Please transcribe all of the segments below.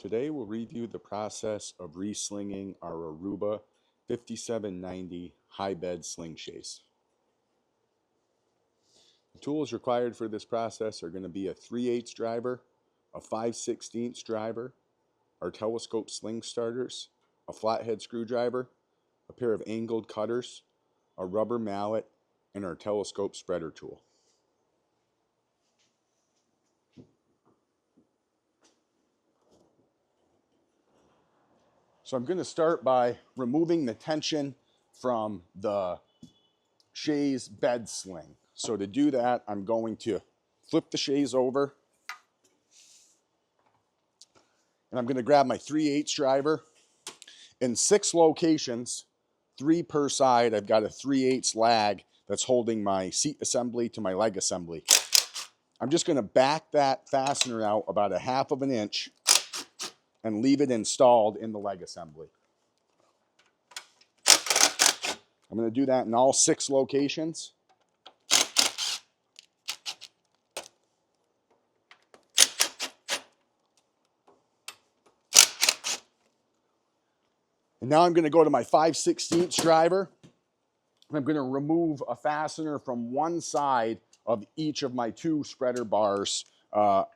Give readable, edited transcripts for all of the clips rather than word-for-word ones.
Today we'll review the process of re-slinging our Aruba 5790 high bed sling chaise. The tools required for this process are going to be a 3/8 driver, a 5/16 driver, our telescope sling starters, a flathead screwdriver, a pair of angled cutters, a rubber mallet, and our telescope spreader tool. So I'm going to start by removing the tension from the chaise bed sling. So to do that, I'm going to flip the chaise over, and I'm going to grab my 3/8 driver. In 6 locations, 3 per side, I've got a 3/8 lag that's holding my seat assembly to my leg assembly. I'm just going to back that fastener out about 1/2 of an inch and leave it installed in the leg assembly. I'm going to do that in all 6 locations. And now I'm going to go to my 5/16 driver, and I'm going to remove a fastener from one side of each of my 2 spreader bars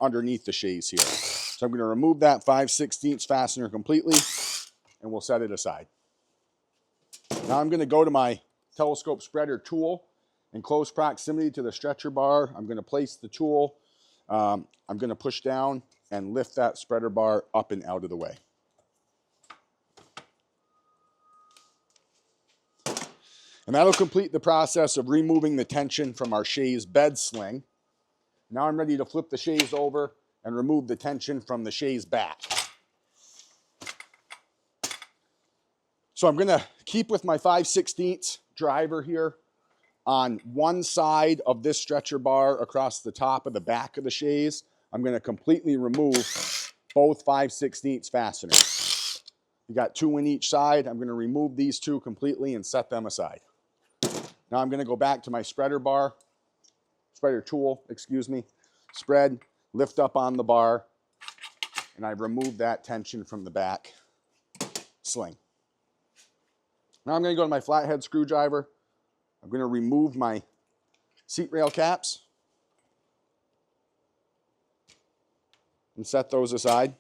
underneath the chaise here. So I'm going to remove that 5/16 fastener completely, and we'll set it aside. Now I'm going to go to my telescope spreader tool. In close proximity to the stretcher bar, I'm going to place the tool. I'm going to push down and lift that spreader bar up and out of the way. And that'll complete the process of removing the tension from our chaise bed sling. Now I'm ready to flip the chaise over and remove the tension from the chaise back. So I'm going to keep with my 5/16 driver here on one side of this stretcher bar across the top of the back of the chaise. I'm going to completely remove both 5/16 fasteners. You got 2 in each side. I'm going to remove these 2 completely and set them aside. Now I'm going to go back to my spreader tool, spread, lift up on the bar, and I've removed that tension from the back sling. Now I'm going to go to my flathead screwdriver. I'm going to remove my seat rail caps and set those aside.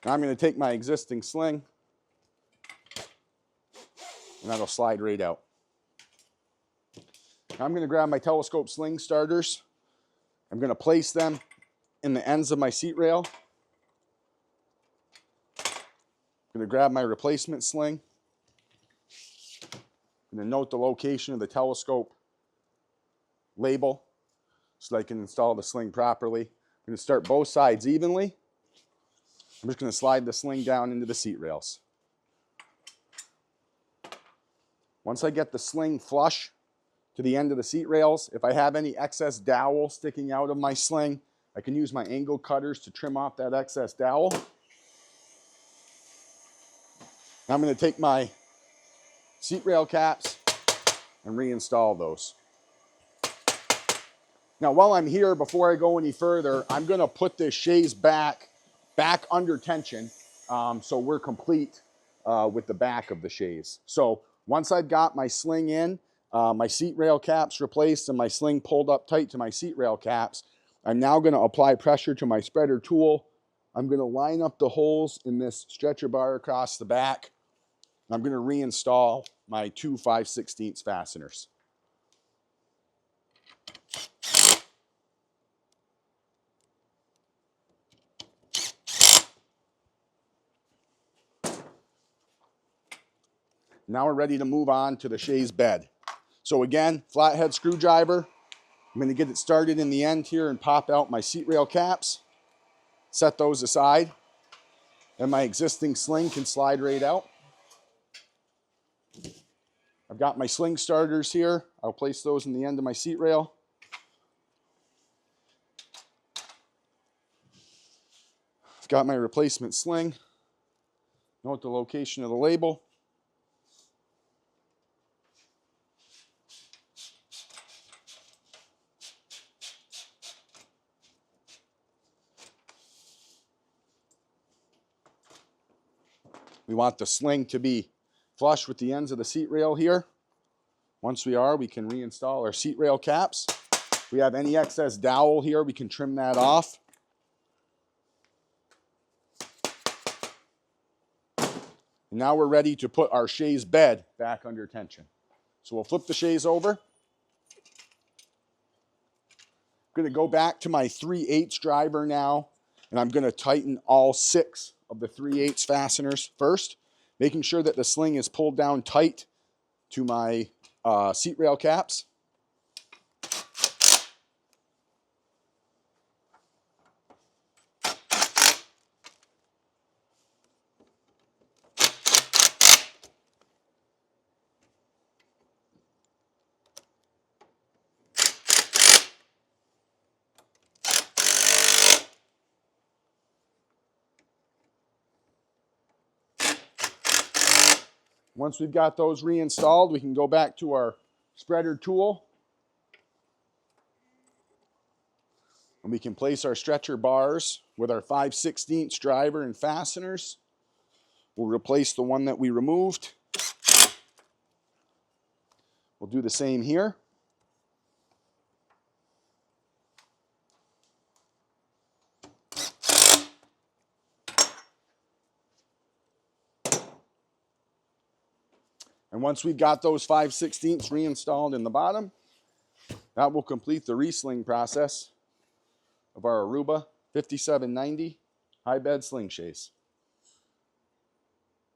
Now I'm going to take my existing sling, and that'll slide right out. Now I'm going to grab my telescope sling starters. I'm going to place them in the ends of my seat rail. I'm going to grab my replacement sling. I'm going to note the location of the telescope label so that I can install the sling properly. I'm going to start both sides evenly. I'm just going to slide the sling down into the seat rails. Once I get the sling flush to the end of the seat rails, if I have any excess dowel sticking out of my sling, I can use my angle cutters to trim off that excess dowel. Now I'm going to take my seat rail caps and reinstall those. Now while I'm here, before I go any further, I'm going to put this chaise back under tension so we're complete with the back of the chaise. So once I've got my sling in, my seat rail caps replaced, and my sling pulled up tight to my seat rail caps, I'm now going to apply pressure to my spreader tool. I'm going to line up the holes in this stretcher bar across the back. I'm going to reinstall my 2 5/16 fasteners. Now we're ready to move on to the chaise bed. So again, flathead screwdriver. I'm going to get it started in the end here and pop out my seat rail caps. Set those aside. And my existing sling can slide right out. I've got my sling starters here. I'll place those in the end of my seat rail. I've got my replacement sling. Note the location of the label. We want the sling to be flush with the ends of the seat rail here. Once we are, we can reinstall our seat rail caps. If we have any excess dowel here, we can trim that off. And now we're ready to put our chaise bed back under tension. So we'll flip the chaise over. I'm going to go back to my 3/8 driver now, and I'm going to tighten all 6 of the 3/8 fasteners first, making sure that the sling is pulled down tight to my seat rail caps. Once we've got those reinstalled, we can go back to our spreader tool. And we can place our stretcher bars with our 5/16 driver and fasteners. We'll replace the one that we removed. We'll do the same here. And once we've got those 5/16 reinstalled in the bottom, that will complete the re-sling process of our Aruba 5790 high bed sling chaise.